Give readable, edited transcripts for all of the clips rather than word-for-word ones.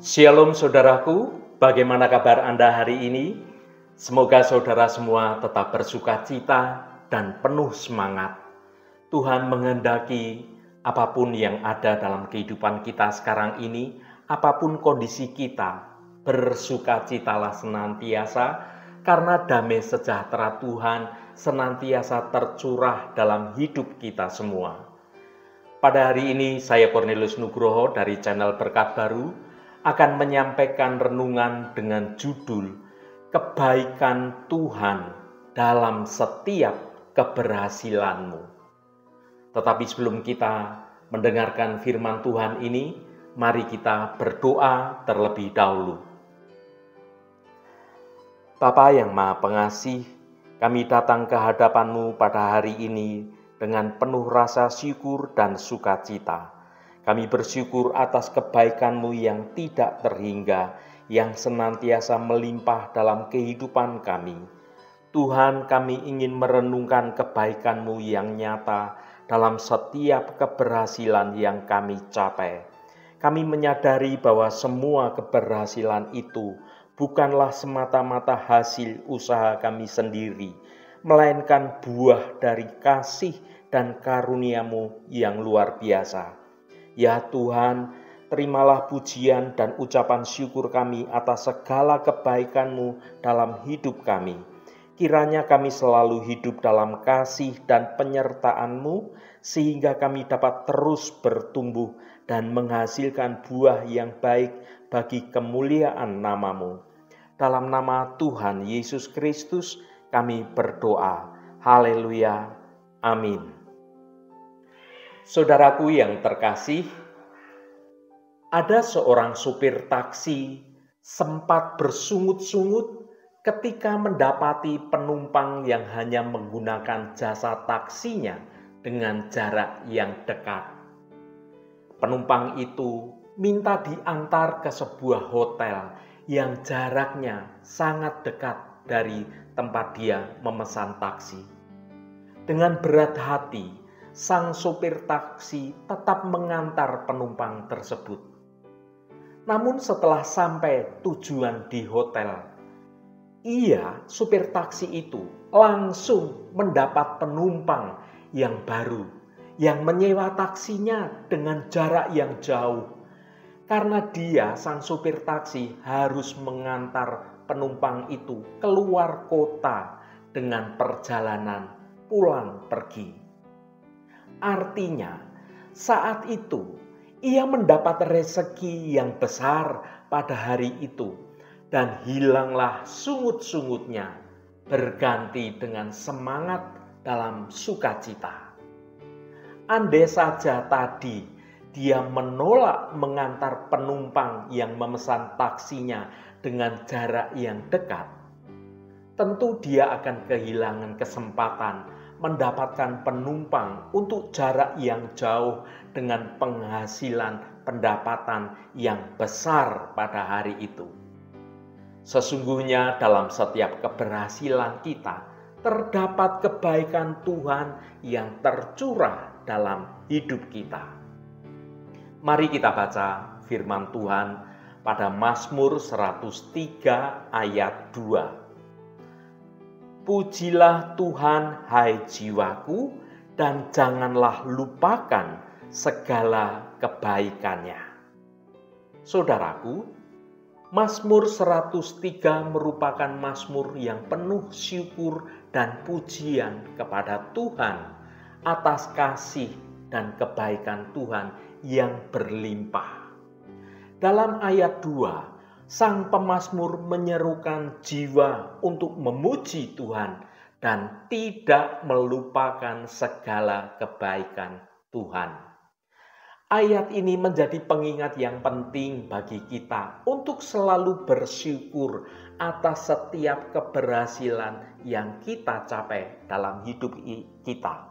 Shalom saudaraku, bagaimana kabar Anda hari ini? Semoga saudara semua tetap bersukacita dan penuh semangat. Tuhan menghendaki apapun yang ada dalam kehidupan kita sekarang ini, apapun kondisi kita, bersukacitalah senantiasa karena damai sejahtera Tuhan senantiasa tercurah dalam hidup kita semua. Pada hari ini saya Cornelius Nugroho dari channel Berkat Baru akan menyampaikan renungan dengan judul Kebaikan Tuhan dalam setiap keberhasilanmu. Tetapi sebelum kita mendengarkan firman Tuhan ini, mari kita berdoa terlebih dahulu. Bapa yang Maha Pengasih, kami datang ke hadapan-Mu pada hari ini dengan penuh rasa syukur dan sukacita. Kami bersyukur atas kebaikan-Mu yang tidak terhingga, yang senantiasa melimpah dalam kehidupan kami. Tuhan, kami ingin merenungkan kebaikan-Mu yang nyata dalam setiap keberhasilan yang kami capai. Kami menyadari bahwa semua keberhasilan itu bukanlah semata-mata hasil usaha kami sendiri, melainkan buah dari kasih dan karunia-Mu yang luar biasa. Ya Tuhan, terimalah pujian dan ucapan syukur kami atas segala kebaikan-Mu dalam hidup kami. Kiranya kami selalu hidup dalam kasih dan penyertaan-Mu, sehingga kami dapat terus bertumbuh dan menghasilkan buah yang baik bagi kemuliaan nama-Mu. Dalam nama Tuhan Yesus Kristus kami berdoa. Haleluya. Amin. Saudaraku yang terkasih, ada seorang supir taksi sempat bersungut-sungut ketika mendapati penumpang yang hanya menggunakan jasa taksinya dengan jarak yang dekat. Penumpang itu minta diantar ke sebuah hotel yang jaraknya sangat dekat dari tempat dia memesan taksi. Dengan berat hati, sang supir taksi tetap mengantar penumpang tersebut. Namun setelah sampai tujuan di hotel, supir taksi itu langsung mendapat penumpang yang baru, yang menyewa taksinya dengan jarak yang jauh. Karena sang supir taksi harus mengantar penumpang itu keluar kota dengan perjalanan pulang pergi. Artinya, saat itu ia mendapat rezeki yang besar pada hari itu dan hilanglah sungut-sungutnya berganti dengan semangat dalam sukacita. Andai saja tadi dia menolak mengantar penumpang yang memesan taksinya dengan jarak yang dekat, tentu dia akan kehilangan kesempatan mendapatkan penumpang untuk jarak yang jauh dengan penghasilan pendapatan yang besar pada hari itu. Sesungguhnya dalam setiap keberhasilan kita terdapat kebaikan Tuhan yang tercurah dalam hidup kita. Mari kita baca firman Tuhan pada Mazmur 103 ayat 2. Pujilah Tuhan, hai jiwaku, dan janganlah lupakan segala kebaikannya. Saudaraku, Mazmur 103 merupakan mazmur yang penuh syukur dan pujian kepada Tuhan atas kasih dan kebaikan Tuhan yang berlimpah. Dalam ayat 2, sang pemazmur menyerukan jiwa untuk memuji Tuhan dan tidak melupakan segala kebaikan Tuhan. Ayat ini menjadi pengingat yang penting bagi kita untuk selalu bersyukur atas setiap keberhasilan yang kita capai dalam hidup kita.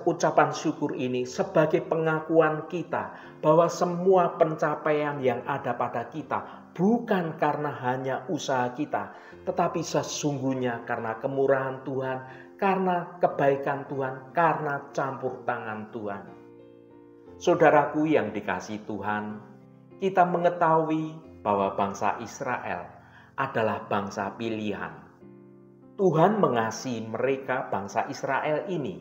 Ucapan syukur ini sebagai pengakuan kita bahwa semua pencapaian yang ada pada kita bukan karena hanya usaha kita, tetapi sesungguhnya karena kemurahan Tuhan, karena kebaikan Tuhan, karena campur tangan Tuhan. Saudaraku yang dikasihi Tuhan, kita mengetahui bahwa bangsa Israel adalah bangsa pilihan. Tuhan mengasihi mereka, bangsa Israel ini.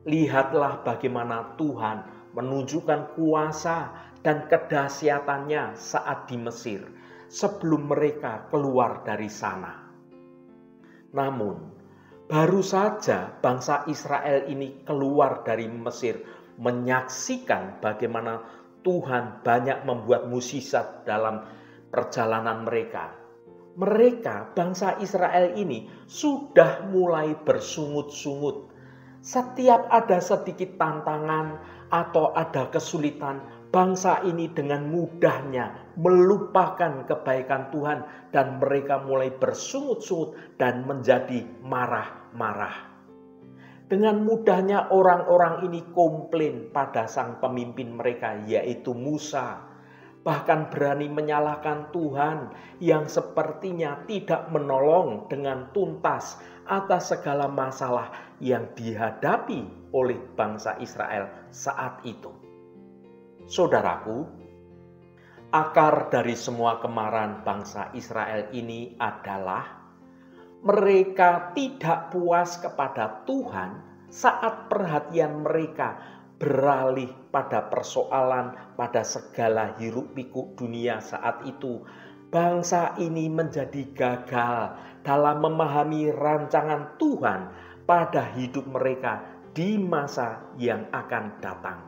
Lihatlah bagaimana Tuhan menunjukkan kuasa dan kedahsyatannya saat di Mesir sebelum mereka keluar dari sana. Namun, baru saja bangsa Israel ini keluar dari Mesir menyaksikan bagaimana Tuhan banyak membuat mukjizat dalam perjalanan mereka. Mereka, bangsa Israel ini, sudah mulai bersungut-sungut. Setiap ada sedikit tantangan atau ada kesulitan, bangsa ini dengan mudahnya melupakan kebaikan Tuhan dan mereka mulai bersungut-sungut dan menjadi marah-marah. Dengan mudahnya orang-orang ini komplain pada sang pemimpin mereka, yaitu Musa. Bahkan berani menyalahkan Tuhan yang sepertinya tidak menolong dengan tuntas atas segala masalah yang dihadapi oleh bangsa Israel saat itu. Saudaraku, akar dari semua kemarahan bangsa Israel ini adalah mereka tidak puas kepada Tuhan saat perhatian mereka beralih pada persoalan, pada segala hiruk-pikuk dunia saat itu. Bangsa ini menjadi gagal dalam memahami rancangan Tuhan pada hidup mereka di masa yang akan datang.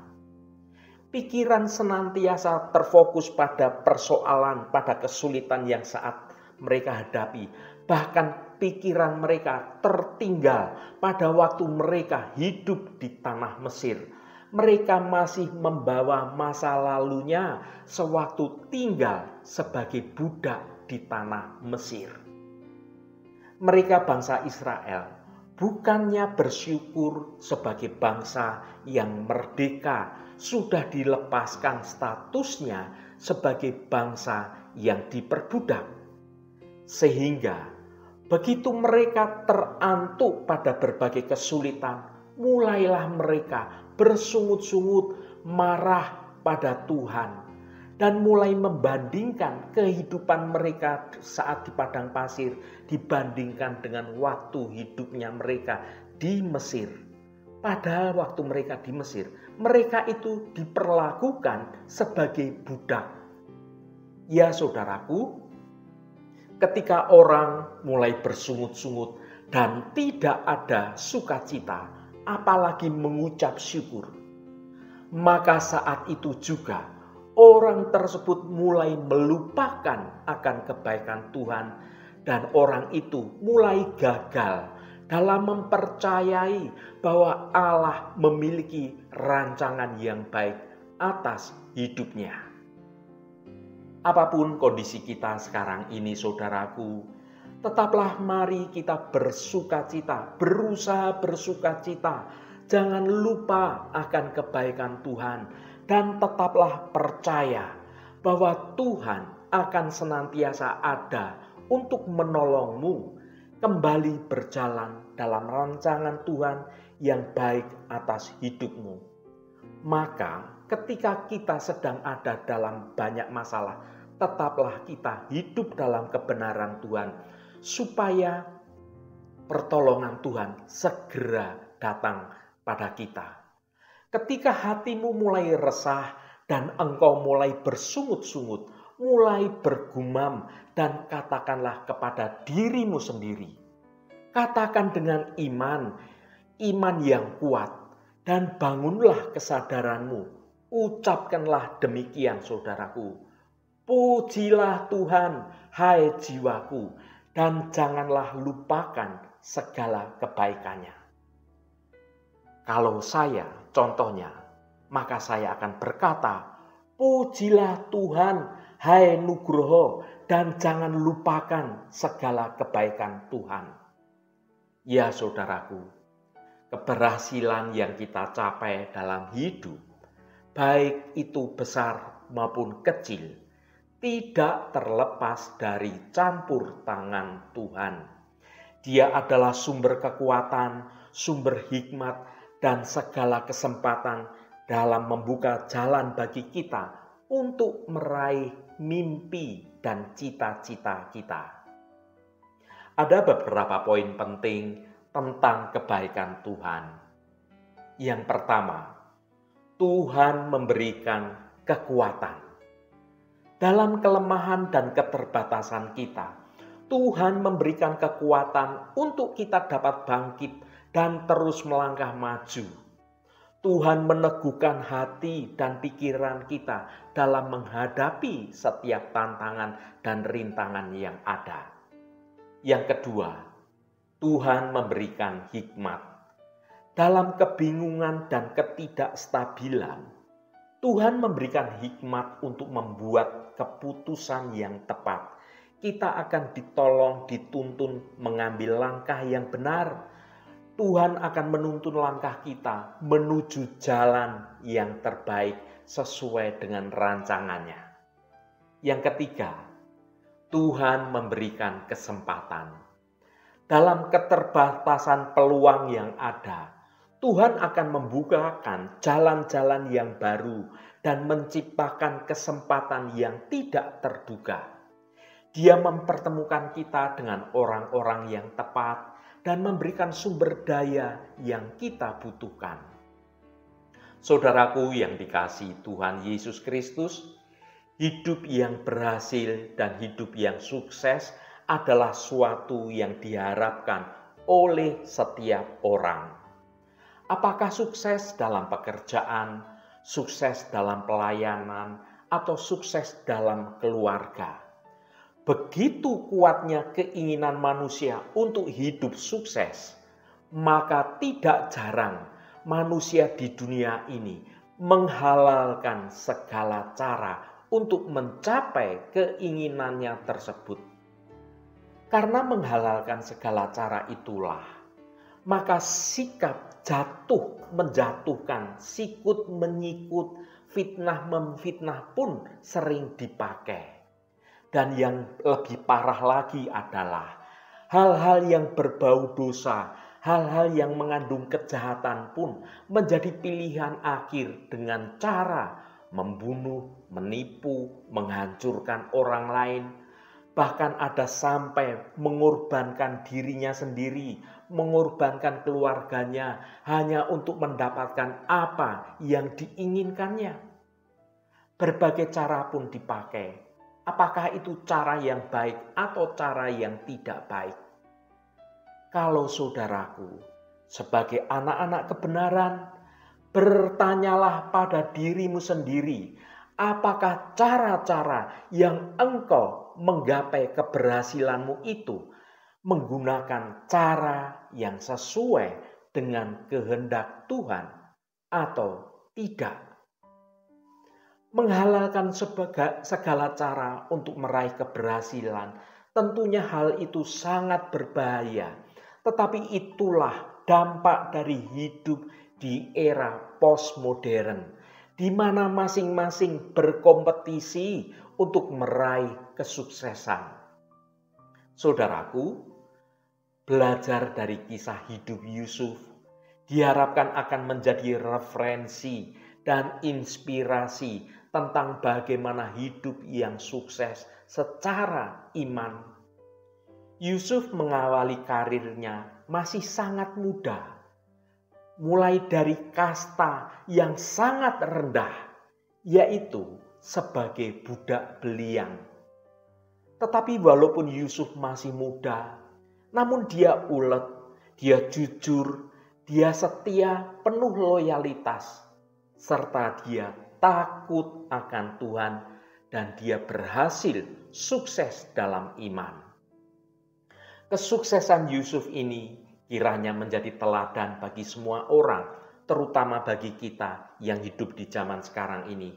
Pikiran senantiasa terfokus pada persoalan, pada kesulitan yang saat mereka hadapi. Bahkan pikiran mereka tertinggal pada waktu mereka hidup di tanah Mesir. Mereka masih membawa masa lalunya sewaktu tinggal sebagai budak di tanah Mesir. Mereka bangsa Israel bukannya bersyukur sebagai bangsa yang merdeka, sudah dilepaskan statusnya sebagai bangsa yang diperbudak. Sehingga begitu mereka terantuk pada berbagai kesulitan, mulailah mereka bersungut-sungut marah pada Tuhan dan mulai membandingkan kehidupan mereka saat di padang pasir dibandingkan dengan waktu hidupnya mereka di Mesir. Padahal waktu mereka di Mesir, mereka itu diperlakukan sebagai budak. Ya saudaraku, ketika orang mulai bersungut-sungut dan tidak ada sukacita, apalagi mengucap syukur, maka saat itu juga orang tersebut mulai melupakan akan kebaikan Tuhan dan orang itu mulai gagal dalam mempercayai bahwa Allah memiliki rancangan yang baik atas hidupnya. Apapun kondisi kita sekarang ini, saudaraku, tetaplah mari kita bersukacita, berusaha bersukacita. Jangan lupa akan kebaikan Tuhan dan tetaplah percaya bahwa Tuhan akan senantiasa ada untuk menolongmu kembali berjalan dalam rancangan Tuhan yang baik atas hidupmu. Maka ketika kita sedang ada dalam banyak masalah, tetaplah kita hidup dalam kebenaran Tuhan, supaya pertolongan Tuhan segera datang pada kita. Ketika hatimu mulai resah dan engkau mulai bersungut-sungut, mulai bergumam dan katakanlah kepada dirimu sendiri. Katakan dengan iman yang kuat dan bangunlah kesadaranmu. Ucapkanlah demikian saudaraku. Pujilah Tuhan, hai jiwaku, dan janganlah lupakan segala kebaikannya. Kalau saya contohnya, maka saya akan berkata, pujilah Tuhan, hai Nugroho, dan jangan lupakan segala kebaikan Tuhan. Ya saudaraku, keberhasilan yang kita capai dalam hidup, baik itu besar maupun kecil, tidak terlepas dari campur tangan Tuhan. Dia adalah sumber kekuatan, sumber hikmat, dan segala kesempatan dalam membuka jalan bagi kita untuk meraih mimpi dan cita-cita kita. Ada beberapa poin penting tentang kebaikan Tuhan. Yang pertama, Tuhan memberikan kekuatan. Dalam kelemahan dan keterbatasan kita, Tuhan memberikan kekuatan untuk kita dapat bangkit dan terus melangkah maju. Tuhan meneguhkan hati dan pikiran kita dalam menghadapi setiap tantangan dan rintangan yang ada. Yang kedua, Tuhan memberikan hikmat. Dalam kebingungan dan ketidakstabilan, Tuhan memberikan hikmat untuk membuat keputusan yang tepat. Kita akan ditolong, dituntun mengambil langkah yang benar. Tuhan akan menuntun langkah kita menuju jalan yang terbaik sesuai dengan rancangannya. Yang ketiga, Tuhan memberikan kesempatan. Dalam keterbatasan peluang yang ada, Tuhan akan membukakan jalan-jalan yang baru dan menciptakan kesempatan yang tidak terduga. Dia mempertemukan kita dengan orang-orang yang tepat dan memberikan sumber daya yang kita butuhkan. Saudaraku yang dikasihi Tuhan Yesus Kristus, hidup yang berhasil dan hidup yang sukses adalah suatu yang diharapkan oleh setiap orang. Apakah sukses dalam pekerjaan, sukses dalam pelayanan, atau sukses dalam keluarga? Begitu kuatnya keinginan manusia untuk hidup sukses, maka tidak jarang manusia di dunia ini menghalalkan segala cara untuk mencapai keinginannya tersebut. Karena menghalalkan segala cara itulah, maka sikap jatuh menjatuhkan, sikut menyikut, fitnah memfitnah pun sering dipakai. Dan yang lebih parah lagi adalah hal-hal yang berbau dosa, hal-hal yang mengandung kejahatan pun menjadi pilihan akhir dengan cara membunuh, menipu, menghancurkan orang lain. Bahkan ada sampai mengorbankan dirinya sendiri, mengorbankan keluarganya hanya untuk mendapatkan apa yang diinginkannya. Berbagai cara pun dipakai. Apakah itu cara yang baik atau cara yang tidak baik? Kalau saudaraku, sebagai anak-anak kebenaran, bertanyalah pada dirimu sendiri, apakah cara-cara yang engkau menggapai keberhasilanmu itu menggunakan cara yang sesuai dengan kehendak Tuhan atau tidak? Menghalalkan segala cara untuk meraih keberhasilan, tentunya hal itu sangat berbahaya. Tetapi itulah dampak dari hidup di era postmodern, di mana masing-masing berkompetisi untuk meraih kesuksesan. Saudaraku, belajar dari kisah hidup Yusuf diharapkan akan menjadi referensi dan inspirasi tentang bagaimana hidup yang sukses secara iman. Yusuf mengawali karirnya masih sangat muda, mulai dari kasta yang sangat rendah, yaitu sebagai budak belian. Tetapi walaupun Yusuf masih muda, namun dia ulet, dia jujur, dia setia, penuh loyalitas, serta dia takut akan Tuhan dan dia berhasil sukses dalam iman. Kesuksesan Yusuf ini kiranya menjadi teladan bagi semua orang, terutama bagi kita yang hidup di zaman sekarang ini,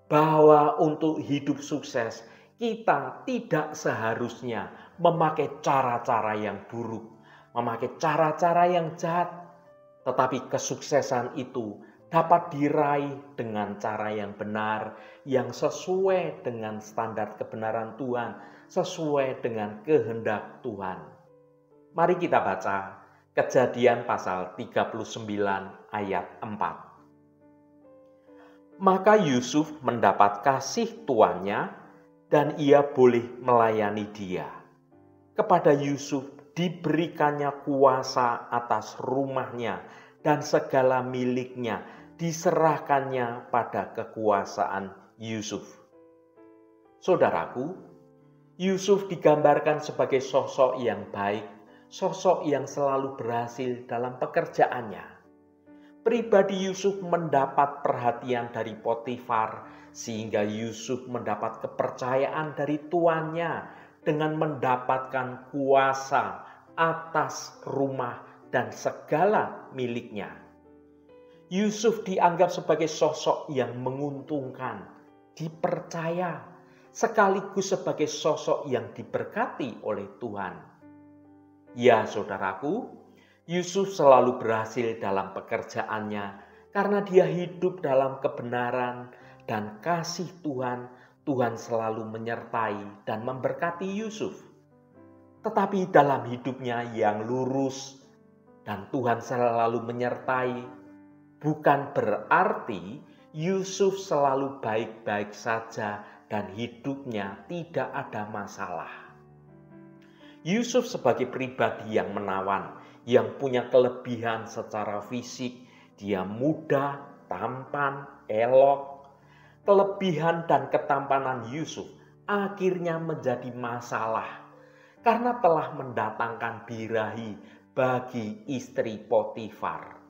bahwa untuk hidup sukses kita tidak seharusnya memakai cara-cara yang buruk, memakai cara-cara yang jahat, tetapi kesuksesan itu dapat diraih dengan cara yang benar, yang sesuai dengan standar kebenaran Tuhan, sesuai dengan kehendak Tuhan. Mari kita baca Kejadian pasal 39 ayat 4. Maka Yusuf mendapat kasih tuannya dan ia boleh melayani dia. Kepada Yusuf diberikannya kuasa atas rumahnya dan segala miliknya diserahkannya pada kekuasaan Yusuf. Saudaraku, Yusuf digambarkan sebagai sosok yang baik, sosok yang selalu berhasil dalam pekerjaannya. Pribadi Yusuf mendapat perhatian dari Potifar, sehingga Yusuf mendapat kepercayaan dari tuannya dengan mendapatkan kuasa atas rumah dan segala miliknya. Yusuf dianggap sebagai sosok yang menguntungkan, dipercaya, sekaligus sebagai sosok yang diberkati oleh Tuhan. Ya, saudaraku, Yusuf selalu berhasil dalam pekerjaannya karena dia hidup dalam kebenaran dan kasih Tuhan. Tuhan selalu menyertai dan memberkati Yusuf. Tetapi dalam hidupnya yang lurus dan Tuhan selalu menyertai, bukan berarti Yusuf selalu baik-baik saja dan hidupnya tidak ada masalah. Yusuf sebagai pribadi yang menawan, yang punya kelebihan secara fisik, dia muda, tampan, elok. Kelebihan dan ketampanan Yusuf akhirnya menjadi masalah karena telah mendatangkan birahi bagi istri Potifar.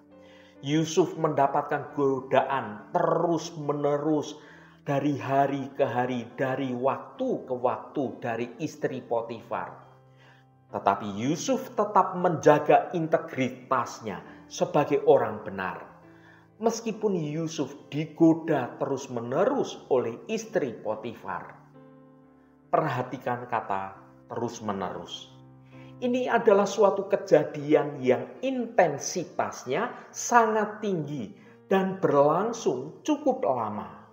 Yusuf mendapatkan godaan terus-menerus dari hari ke hari, dari waktu ke waktu dari istri Potifar. Tetapi Yusuf tetap menjaga integritasnya sebagai orang benar. Meskipun Yusuf digoda terus-menerus oleh istri Potifar. Perhatikan kata terus-menerus. Ini adalah suatu kejadian yang intensitasnya sangat tinggi dan berlangsung cukup lama.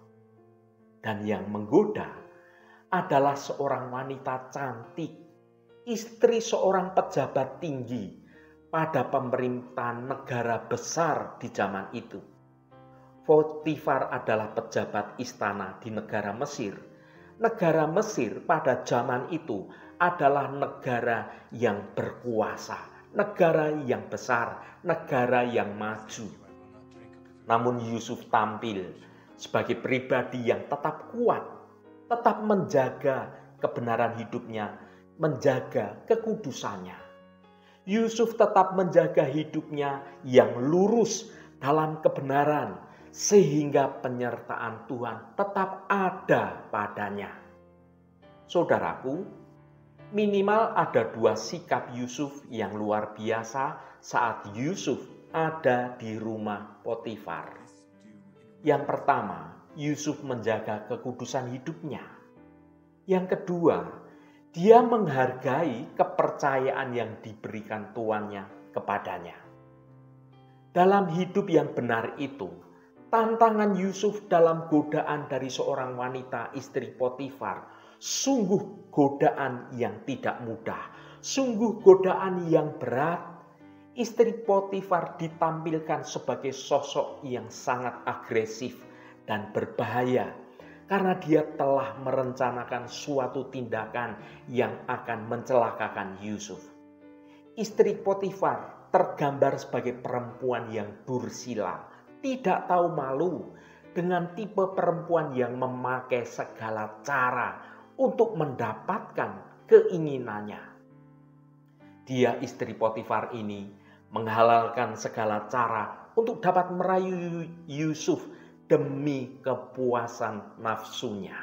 Dan yang menggoda adalah seorang wanita cantik, istri seorang pejabat tinggi pada pemerintahan negara besar di zaman itu. Potifar adalah pejabat istana di negara Mesir. Negara Mesir pada zaman itu adalah negara yang berkuasa, negara yang besar, negara yang maju. Namun Yusuf tampil sebagai pribadi yang tetap kuat, tetap menjaga kebenaran hidupnya, menjaga kekudusannya. Yusuf tetap menjaga hidupnya yang lurus dalam kebenaran, sehingga penyertaan Tuhan tetap ada padanya. Saudaraku, minimal ada dua sikap Yusuf yang luar biasa saat Yusuf ada di rumah Potifar. Yang pertama, Yusuf menjaga kekudusan hidupnya. Yang kedua, dia menghargai kepercayaan yang diberikan tuannya kepadanya. Dalam hidup yang benar itu, tantangan Yusuf dalam godaan dari seorang wanita istri Potifar sungguh godaan yang tidak mudah, sungguh godaan yang berat. Istri Potifar ditampilkan sebagai sosok yang sangat agresif dan berbahaya karena dia telah merencanakan suatu tindakan yang akan mencelakakan Yusuf. Istri Potifar tergambar sebagai perempuan yang dursila, tidak tahu malu, dengan tipe perempuan yang memakai segala cara untuk mendapatkan keinginannya. Dia, istri Potifar ini, menghalalkan segala cara untuk dapat merayu Yusuf demi kepuasan nafsunya.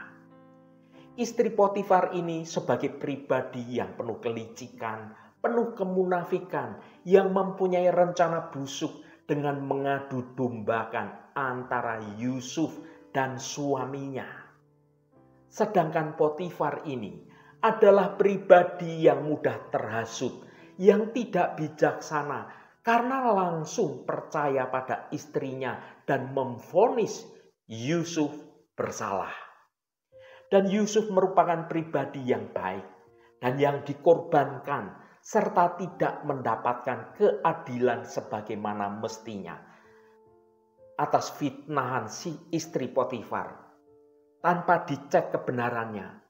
Istri Potifar ini sebagai pribadi yang penuh kelicikan, penuh kemunafikan, yang mempunyai rencana busuk dengan mengadu dombakan antara Yusuf dan suaminya. Sedangkan Potifar ini adalah pribadi yang mudah terhasut, yang tidak bijaksana, karena langsung percaya pada istrinya dan memvonis Yusuf bersalah. Dan Yusuf merupakan pribadi yang baik dan yang dikorbankan serta tidak mendapatkan keadilan sebagaimana mestinya. atas fitnahan si istri Potifar. Tanpa dicek kebenarannya,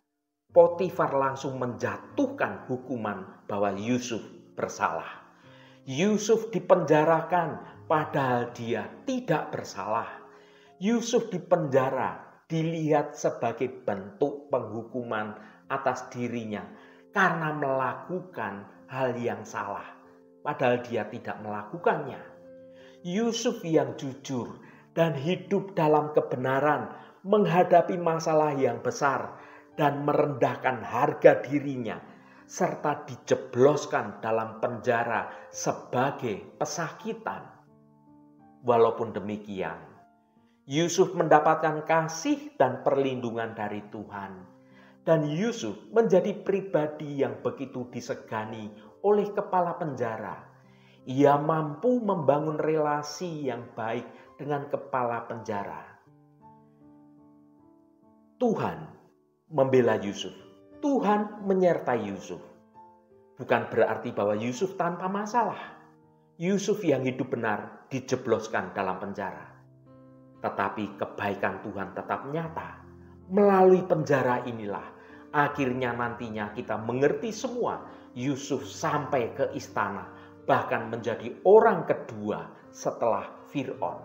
Potifar langsung menjatuhkan hukuman bahwa Yusuf bersalah. Yusuf dipenjarakan padahal dia tidak bersalah. Yusuf dipenjara dilihat sebagai bentuk penghukuman atas dirinya karena melakukan hal yang salah, padahal dia tidak melakukannya. Yusuf yang jujur dan hidup dalam kebenaran menghadapi masalah yang besar dan merendahkan harga dirinya, serta dijebloskan dalam penjara sebagai pesakitan. Walaupun demikian, Yusuf mendapatkan kasih dan perlindungan dari Tuhan. Dan Yusuf menjadi pribadi yang begitu disegani oleh kepala penjara. Ia mampu membangun relasi yang baik dengan kepala penjara. Tuhan membela Yusuf. Tuhan menyertai Yusuf. Bukan berarti bahwa Yusuf tanpa masalah. Yusuf yang hidup benar dijebloskan dalam penjara. Tetapi kebaikan Tuhan tetap nyata. Melalui penjara inilah akhirnya nantinya kita mengerti semua. Yusuf sampai ke istana, bahkan menjadi orang kedua setelah Fir'aun.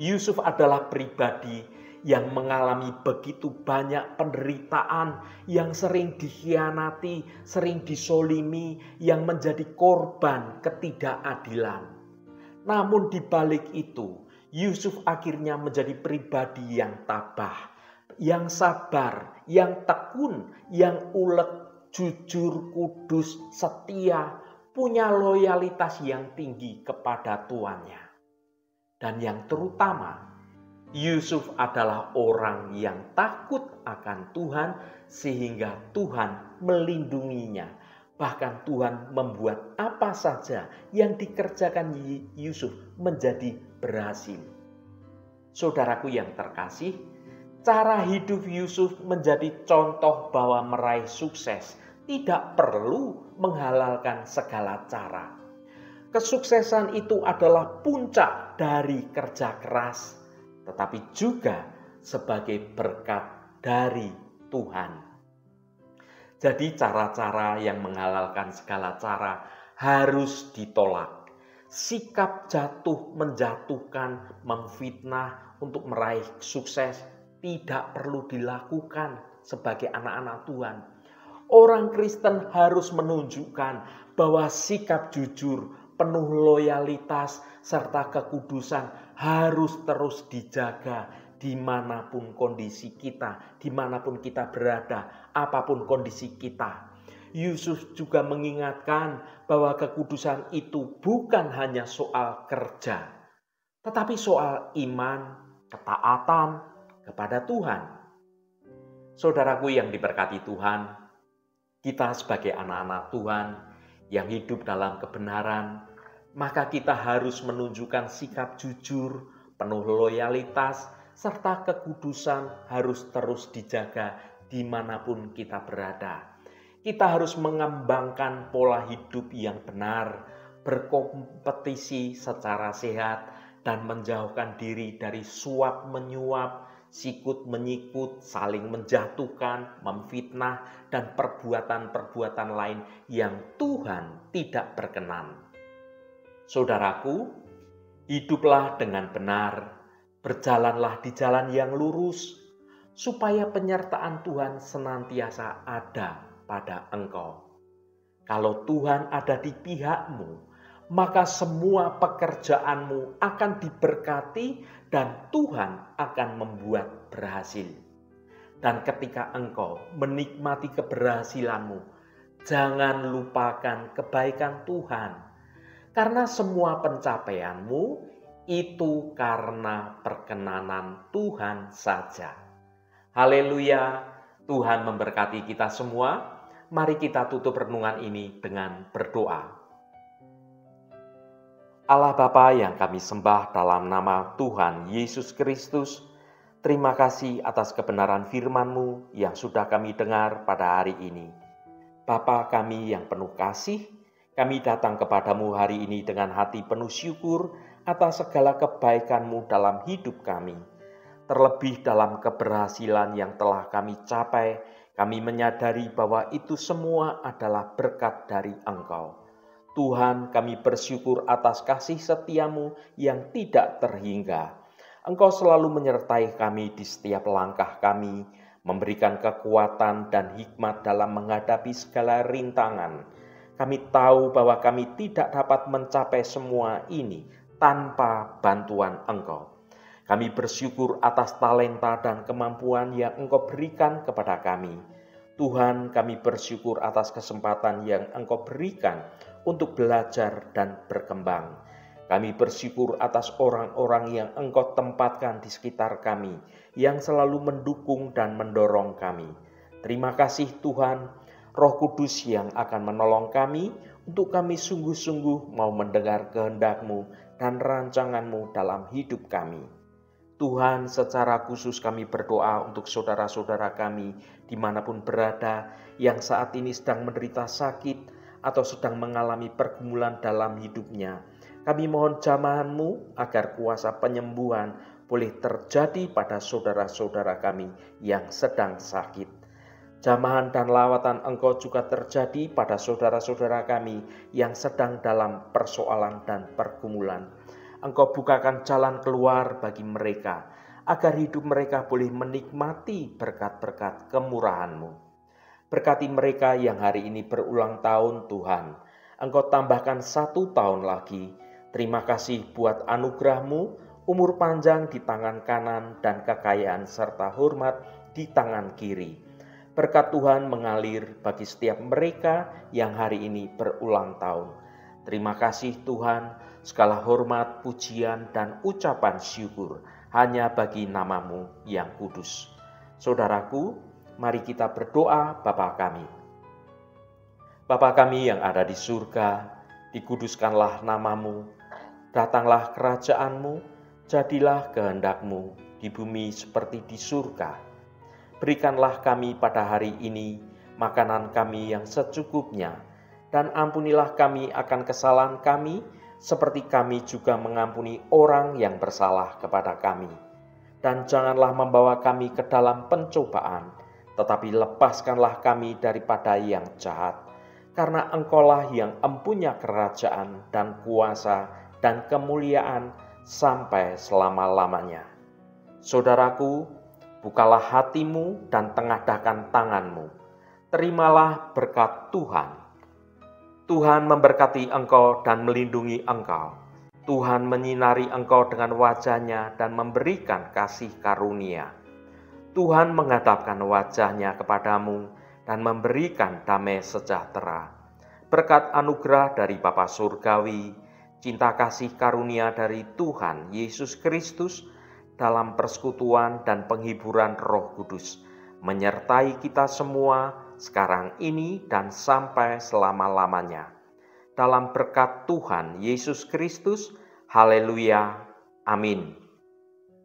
Yusuf adalah pribadi yang mengalami begitu banyak penderitaan, yang sering dikhianati, sering disolimi, yang menjadi korban ketidakadilan. Namun di balik itu, Yusuf akhirnya menjadi pribadi yang tabah, yang sabar, yang tekun, yang ulet, jujur, kudus, setia, punya loyalitas yang tinggi kepada tuannya. Dan yang terutama, Yusuf adalah orang yang takut akan Tuhan sehingga Tuhan melindunginya. Bahkan Tuhan membuat apa saja yang dikerjakan Yusuf menjadi berhasil. Saudaraku yang terkasih, cara hidup Yusuf menjadi contoh bahwa meraih sukses tidak perlu menghalalkan segala cara. Kesuksesan itu adalah puncak dari kerja keras, tetapi juga sebagai berkat dari Tuhan. Jadi cara-cara yang menghalalkan segala cara harus ditolak. Sikap jatuh, menjatuhkan, memfitnah untuk meraih sukses tidak perlu dilakukan sebagai anak-anak Tuhan. Orang Kristen harus menunjukkan bahwa sikap jujur, penuh loyalitas, serta kekudusan harus terus dijaga dimanapun kondisi kita, dimanapun kita berada, apapun kondisi kita. Yusuf juga mengingatkan bahwa kekudusan itu bukan hanya soal kerja, tetapi soal iman, ketaatan kepada Tuhan. Saudaraku yang diberkati Tuhan, kita sebagai anak-anak Tuhan yang hidup dalam kebenaran, maka kita harus menunjukkan sikap jujur, penuh loyalitas, serta kekudusan harus terus dijaga dimanapun kita berada. Kita harus mengembangkan pola hidup yang benar, berkompetisi secara sehat, dan menjauhkan diri dari suap menyuap, sikut menyikut, saling menjatuhkan, memfitnah, dan perbuatan-perbuatan lain yang Tuhan tidak berkenan. Saudaraku, hiduplah dengan benar, berjalanlah di jalan yang lurus, supaya penyertaan Tuhan senantiasa ada pada engkau. Kalau Tuhan ada di pihakmu, maka semua pekerjaanmu akan diberkati dan Tuhan akan membuat berhasil. Dan ketika engkau menikmati keberhasilanmu, jangan lupakan kebaikan Tuhan. Karena semua pencapaianmu itu karena perkenanan Tuhan saja. Haleluya, Tuhan memberkati kita semua. Mari kita tutup renungan ini dengan berdoa. Allah Bapa yang kami sembah dalam nama Tuhan Yesus Kristus, terima kasih atas kebenaran firman-Mu yang sudah kami dengar pada hari ini. Bapa kami yang penuh kasih, kami datang kepadamu hari ini dengan hati penuh syukur atas segala kebaikan-Mu dalam hidup kami. Terlebih dalam keberhasilan yang telah kami capai, kami menyadari bahwa itu semua adalah berkat dari Engkau. Tuhan, kami bersyukur atas kasih setia-Mu yang tidak terhingga. Engkau selalu menyertai kami di setiap langkah kami, memberikan kekuatan dan hikmat dalam menghadapi segala rintangan. Kami tahu bahwa kami tidak dapat mencapai semua ini tanpa bantuan Engkau. Kami bersyukur atas talenta dan kemampuan yang Engkau berikan kepada kami. Tuhan, kami bersyukur atas kesempatan yang Engkau berikan untuk belajar dan berkembang. Kami bersyukur atas orang-orang yang Engkau tempatkan di sekitar kami, yang selalu mendukung dan mendorong kami. Terima kasih Tuhan, Roh Kudus yang akan menolong kami untuk kami sungguh-sungguh mau mendengar kehendak-Mu dan rancangan-Mu dalam hidup kami. Tuhan, secara khusus kami berdoa untuk saudara-saudara kami dimanapun berada yang saat ini sedang menderita sakit atau sedang mengalami pergumulan dalam hidupnya. Kami mohon jamahan-Mu agar kuasa penyembuhan boleh terjadi pada saudara-saudara kami yang sedang sakit. Jamahan dan lawatan Engkau juga terjadi pada saudara-saudara kami yang sedang dalam persoalan dan pergumulan. Engkau bukakan jalan keluar bagi mereka, agar hidup mereka boleh menikmati berkat-berkat kemurahan-Mu. Berkati mereka yang hari ini berulang tahun Tuhan. Engkau tambahkan 1 tahun lagi. Terima kasih buat anugerah-Mu, umur panjang di tangan kanan dan kekayaan serta hormat di tangan kiri. Berkat Tuhan mengalir bagi setiap mereka yang hari ini berulang tahun. Terima kasih Tuhan, segala hormat, pujian, dan ucapan syukur hanya bagi nama-Mu yang kudus. Saudaraku, mari kita berdoa Bapa kami. Bapa kami yang ada di surga, dikuduskanlah nama-Mu, datanglah kerajaan-Mu, jadilah kehendak-Mu di bumi seperti di surga. Berikanlah kami pada hari ini makanan kami yang secukupnya, dan ampunilah kami akan kesalahan kami, seperti kami juga mengampuni orang yang bersalah kepada kami. Dan janganlah membawa kami ke dalam pencobaan, tetapi lepaskanlah kami daripada yang jahat. Karena Engkaulah yang empunya kerajaan dan kuasa dan kemuliaan sampai selama-lamanya. Saudaraku, bukalah hatimu dan tengadahkan tanganmu. Terimalah berkat Tuhan. Tuhan memberkati engkau dan melindungi engkau. Tuhan menyinari engkau dengan wajah-Nya dan memberikan kasih karunia. Tuhan menghadapkan wajah-Nya kepadamu dan memberikan damai sejahtera. Berkat anugerah dari Bapa Surgawi, cinta kasih karunia dari Tuhan Yesus Kristus dalam persekutuan dan penghiburan Roh Kudus menyertai kita semua sekarang ini dan sampai selama-lamanya. Dalam berkat Tuhan Yesus Kristus, haleluya, amin.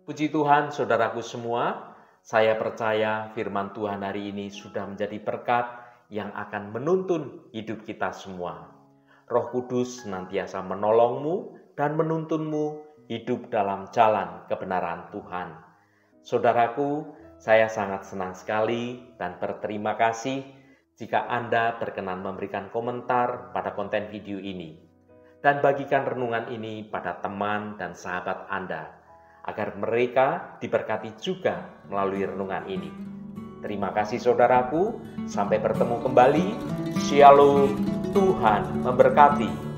Puji Tuhan saudaraku semua, saya percaya firman Tuhan hari ini sudah menjadi berkat yang akan menuntun hidup kita semua. Roh Kudus senantiasa menolongmu dan menuntunmu hidup dalam jalan kebenaran Tuhan. Saudaraku, saya sangat senang sekali dan berterima kasih jika Anda berkenan memberikan komentar pada konten video ini dan bagikan renungan ini pada teman dan sahabat Anda agar mereka diberkati juga melalui renungan ini. Terima kasih saudaraku, sampai bertemu kembali. Shalom, Tuhan memberkati.